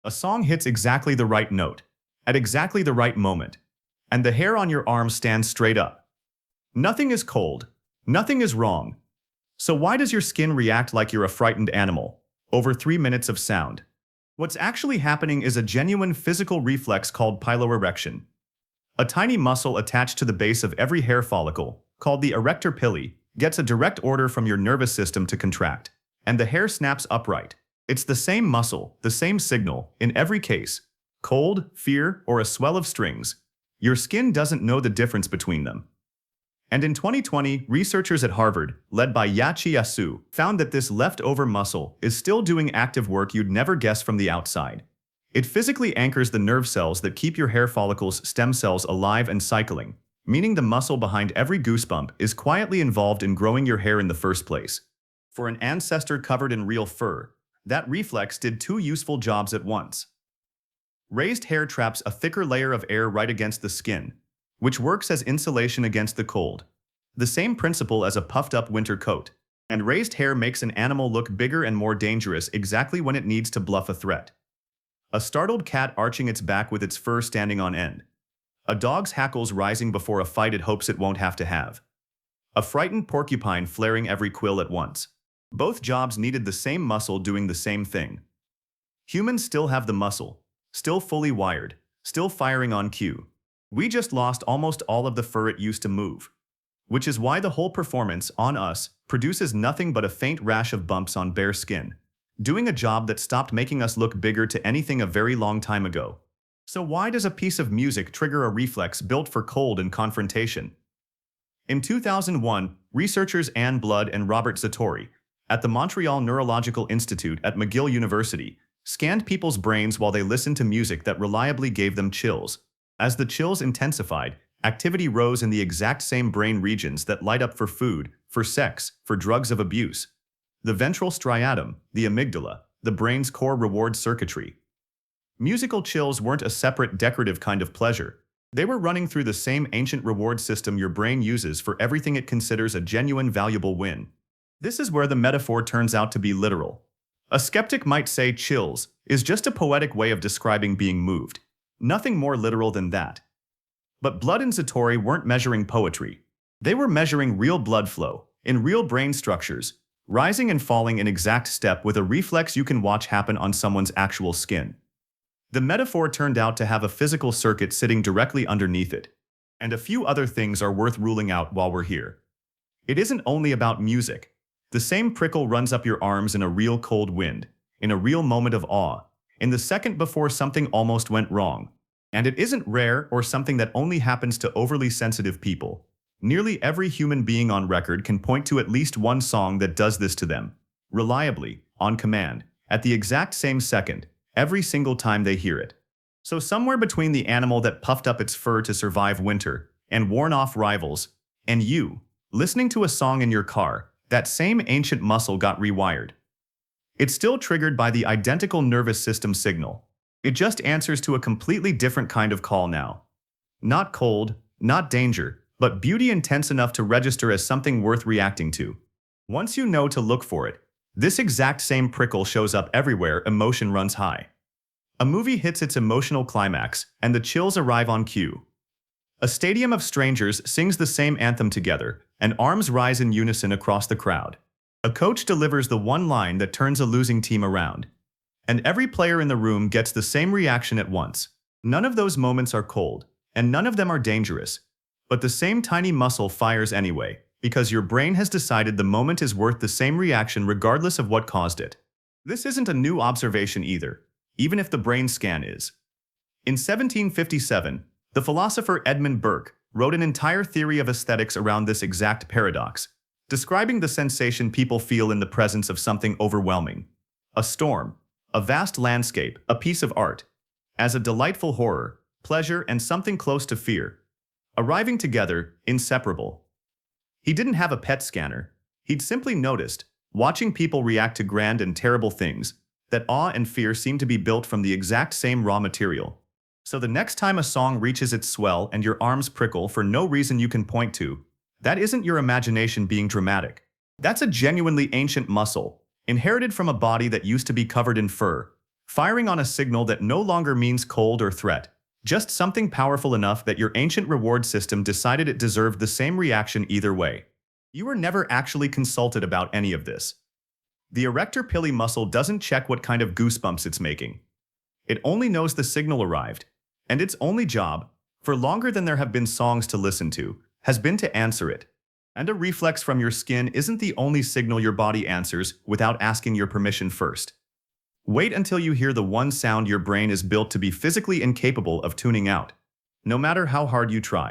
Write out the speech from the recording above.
A song hits exactly the right note, at exactly the right moment, and the hair on your arm stands straight up. Nothing is cold, nothing is wrong. So why does your skin react like you're a frightened animal over 3 minutes of sound? What's actually happening is a genuine physical reflex called piloerection. A tiny muscle attached to the base of every hair follicle, called the Arrector Pili, gets a direct order from your nervous system to contract, and the hair snaps upright. It's the same muscle, the same signal, in every case. Cold, fear, or a swell of strings. Your skin doesn't know the difference between them. And in 2020, researchers at Harvard, led by Ya-Chieh Hsu, found that this leftover muscle is still doing active work you'd never guess from the outside. It physically anchors the nerve cells that keep your hair follicles' stem cells alive and cycling, meaning the muscle behind every goosebump is quietly involved in growing your hair in the first place. For an ancestor covered in real fur, that reflex did two useful jobs at once. Raised hair traps a thicker layer of air right against the skin, which works as insulation against the cold. The same principle as a puffed-up winter coat. And raised hair makes an animal look bigger and more dangerous exactly when it needs to bluff a threat. A startled cat arching its back with its fur standing on end. A dog's hackles rising before a fight it hopes it won't have to have. A frightened porcupine flaring every quill at once. Both jobs needed the same muscle doing the same thing. Humans still have the muscle, still fully wired, still firing on cue. We just lost almost all of the fur it used to move. Which is why the whole performance, on us, produces nothing but a faint rash of bumps on bare skin, doing a job that stopped making us look bigger to anything a very long time ago. So why does a piece of music trigger a reflex built for cold and confrontation? In 2001, researchers Anne Blood and Robert Zatorre, at the Montreal Neurological Institute at McGill University, scanned people's brains while they listened to music that reliably gave them chills. As the chills intensified, activity rose in the exact same brain regions that light up for food, for sex, for drugs of abuse. The ventral striatum, the amygdala, the brain's core reward circuitry. Musical chills weren't a separate decorative kind of pleasure. They were running through the same ancient reward system your brain uses for everything it considers a genuine valuable win. This is where the metaphor turns out to be literal. A skeptic might say chills is just a poetic way of describing being moved. Nothing more literal than that. But Blood and Zatorre weren't measuring poetry. They were measuring real blood flow, in real brain structures, rising and falling in exact step with a reflex you can watch happen on someone's actual skin. The metaphor turned out to have a physical circuit sitting directly underneath it. And a few other things are worth ruling out while we're here. It isn't only about music. The same prickle runs up your arms in a real cold wind, in a real moment of awe, in the second before something almost went wrong. And it isn't rare or something that only happens to overly sensitive people. Nearly every human being on record can point to at least one song that does this to them, reliably, on command, at the exact same second, every single time they hear it. So somewhere between the animal that puffed up its fur to survive winter, and worn-off rivals, and you, listening to a song in your car, that same ancient muscle got rewired. It's still triggered by the identical nervous system signal. It just answers to a completely different kind of call now. Not cold, not danger, but beauty intense enough to register as something worth reacting to. Once you know to look for it, this exact same prickle shows up everywhere emotion runs high. A movie hits its emotional climax, and the chills arrive on cue. A stadium of strangers sings the same anthem together, and arms rise in unison across the crowd. A coach delivers the one line that turns a losing team around. And every player in the room gets the same reaction at once. None of those moments are cold, and none of them are dangerous. But the same tiny muscle fires anyway, because your brain has decided the moment is worth the same reaction regardless of what caused it. This isn't a new observation either, even if the brain scan is. In 1757, the philosopher Edmund Burke wrote an entire theory of aesthetics around this exact paradox, describing the sensation people feel in the presence of something overwhelming. A storm, a vast landscape, a piece of art, as a delightful horror, pleasure, and something close to fear, arriving together, inseparable. He didn't have a PET scanner. He'd simply noticed, watching people react to grand and terrible things, that awe and fear seem to be built from the exact same raw material. So the next time a song reaches its swell and your arms prickle for no reason you can point to, that isn't your imagination being dramatic. That's a genuinely ancient muscle, inherited from a body that used to be covered in fur, firing on a signal that no longer means cold or threat, just something powerful enough that your ancient reward system decided it deserved the same reaction either way. You were never actually consulted about any of this. The Arrector Pili muscle doesn't check what kind of goosebumps it's making. It only knows the signal arrived, and its only job, for longer than there have been songs to listen to, has been to answer it. And a reflex from your skin isn't the only signal your body answers without asking your permission first. Wait until you hear the one sound your brain is built to be physically incapable of tuning out, no matter how hard you try.